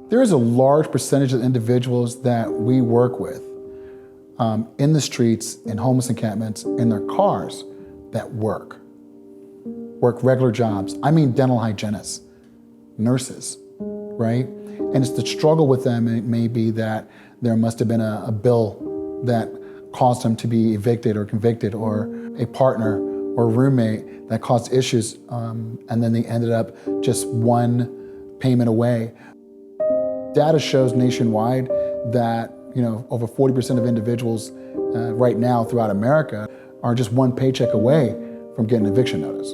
There is a large percentage of individuals that we work with in the streets, in homeless encampments, in their cars that work regular jobs. I mean dental hygienists, nurses, right? And it's the struggle with them. It may be that there must have been a bill that caused them to be evicted or convicted, or a partner or roommate that caused issues, and then they ended up just one payment away. Data shows nationwide that over 40% of individuals right now throughout America are just one paycheck away from getting an eviction notice.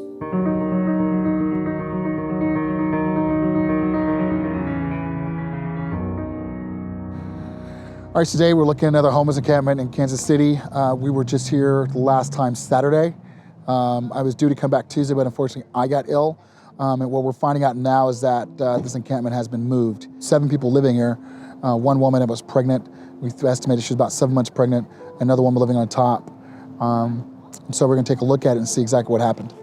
All right, today we're looking at another homeless encampment in Kansas City. We were just here the last time Saturday. I was due to come back Tuesday, but unfortunately I got ill. And what we're finding out now is that this encampment has been moved. 7 people living here. One woman that was pregnant. We estimated she was about 7 months pregnant. Another woman living on top. And so we're gonna take a look at it and see exactly what happened.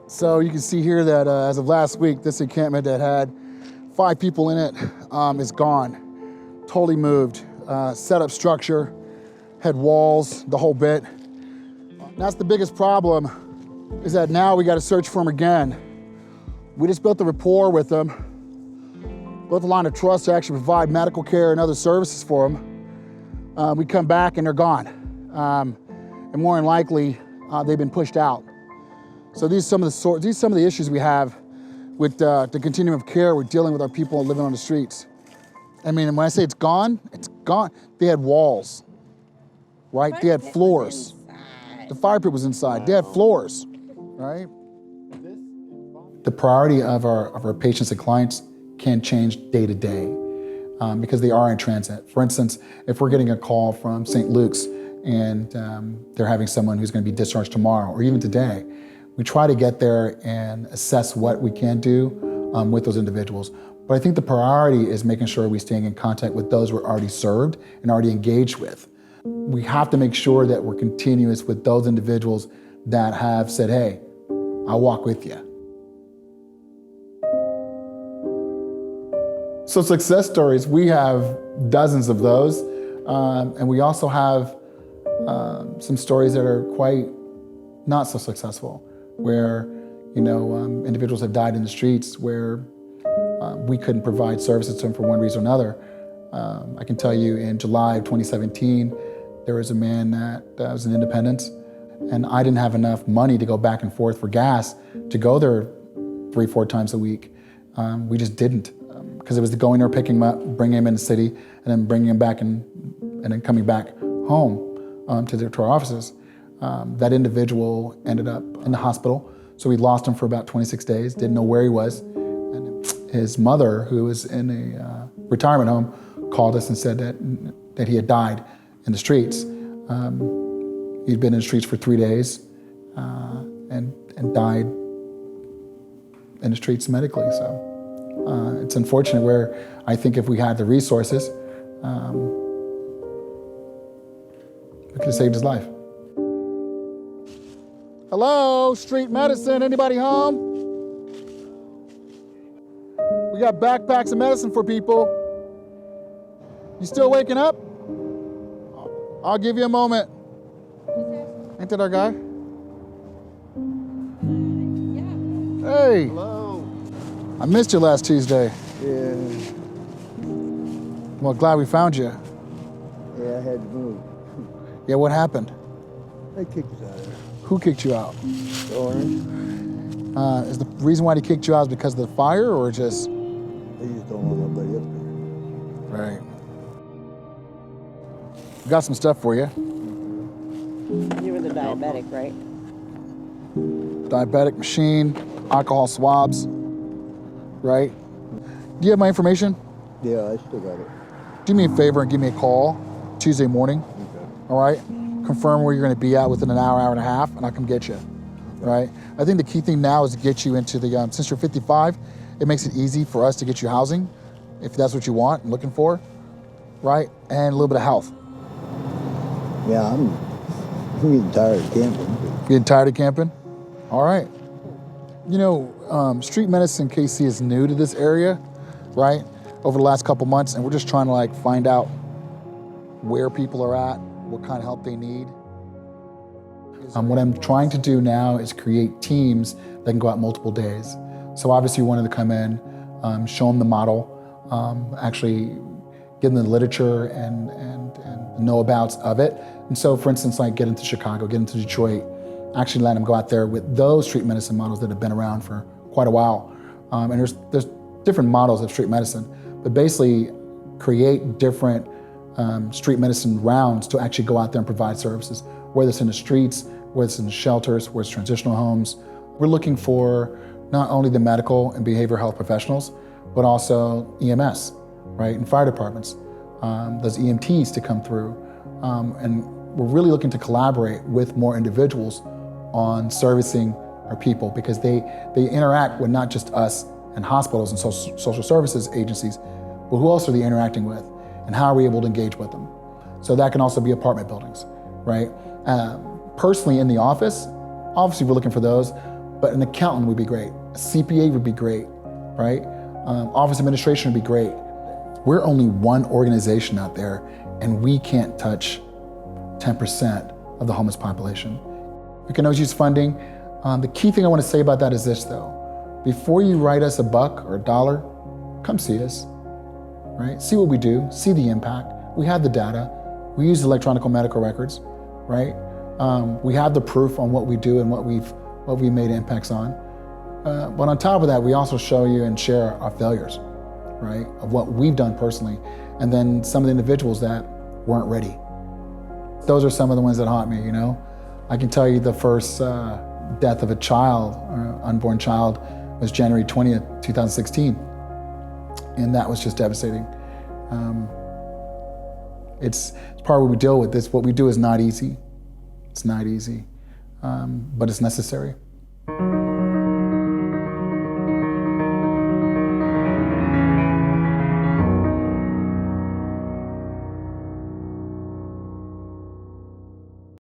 So you can see here that as of last week, this encampment that had 5 people in it is gone. Totally moved. Set up structure, had walls, the whole bit. That's the biggest problem, is that now we gotta search for them again. We just built a rapport with them, built a line of trust to actually provide medical care and other services for them. We come back and they're gone. And more than likely, they've been pushed out. So these are some of the issues we have with the continuum of care we're dealing with our people living on the streets. I mean, when I say it's gone, it's gone. They had walls, right? They had floors. The fire pit was inside. They had floors, right? The priority of our patients and clients can change day to day because they are in transit. For instance, if we're getting a call from St. Luke's and they're having someone who's going to be discharged tomorrow or even today, we try to get there and assess what we can do with those individuals. But I think the priority is making sure we're staying in contact with those we're already served and already engaged with. We have to make sure that we're continuous with those individuals that have said, hey, I'll walk with you. So success stories, we have dozens of those. And we also have some stories that are quite not so successful, where individuals have died in the streets, where we couldn't provide services to them for one reason or another. I can tell you in July of 2017, there was a man that was in Independence, and I didn't have enough money to go back and forth for gas to go there 3-4 times a week. We just didn't, because it was the going there, picking him up, bringing him in the city, and then bringing him back and then coming back home to our offices. That individual ended up in the hospital, so we lost him for about 26 days, didn't know where he was. His mother, who was in a retirement home, called us and said that he had died in the streets. He'd been in the streets for 3 days and died in the streets medically. So it's unfortunate, where I think if we had the resources, we could have saved his life. Hello, street medicine, anybody home? We got backpacks of medicine for people. You still waking up? I'll give you a moment. Ain't that our guy? Yeah. Hey. Hello. I missed you last Tuesday. Yeah. Well, glad we found you. Yeah, I had to move. Yeah, what happened? They kicked us out of there. Who kicked you out? Orange. Is the reason why they kicked you out is because of the fire, or just? They just don't want nobody up there. Right. We got some stuff for you. You were the diabetic, right? Diabetic machine, alcohol swabs, right? Do you have my information? Yeah, I still got it. Do me a favor and give me a call Tuesday morning, Okay. all right? Confirm where you're gonna be at within an hour, hour and a half, and I'll come get you, right? I think the key thing now is to get you into the, since you're 55, it makes it easy for us to get you housing, if that's what you want and looking for, right? And a little bit of health. Yeah, I'm getting tired of camping. Getting tired of camping? All right. Street medicine KC is new to this area, right? over the last couple months, and we're just trying to like find out where people are at, what kind of help they need. What I'm trying to do now is create teams that can go out multiple days. So obviously we wanted to come in, show them the model, actually give them the literature and know-abouts of it. And so for instance, like get into Chicago, get into Detroit, actually let them go out there with those street medicine models that have been around for quite a while. And there's different models of street medicine, but basically create different street medicine rounds to actually go out there and provide services, whether it's in the streets, whether it's in the shelters, whether it's transitional homes. We're looking for not only the medical and behavioral health professionals, but also EMS, right, and fire departments, those EMTs to come through. And we're really looking to collaborate with more individuals on servicing our people, because they interact with not just us and hospitals and social services agencies, but who else are they interacting with, and how are we able to engage with them? So that can also be apartment buildings, right? Personally in the office, obviously we're looking for those, but an accountant would be great. A CPA would be great, right? Office administration would be great. We're only one organization out there, and we can't touch 10% of the homeless population. We can always use funding. The key thing I want to say about that is this though. Before you write us $1 or $1, come see us, right? See what we do, see the impact. We have the data. We use electronic medical records, right? We have the proof on what we do and what we've made impacts on. But on top of that, we also show you and share our failures, right? Of what we've done personally, and then some of the individuals that weren't ready. Those are some of the ones that haunt me, you know? I can tell you the first death of a child, or unborn child, was January 20th, 2016. And that was just devastating. It's part of what we deal with. What we do is not easy. It's not easy, but it's necessary.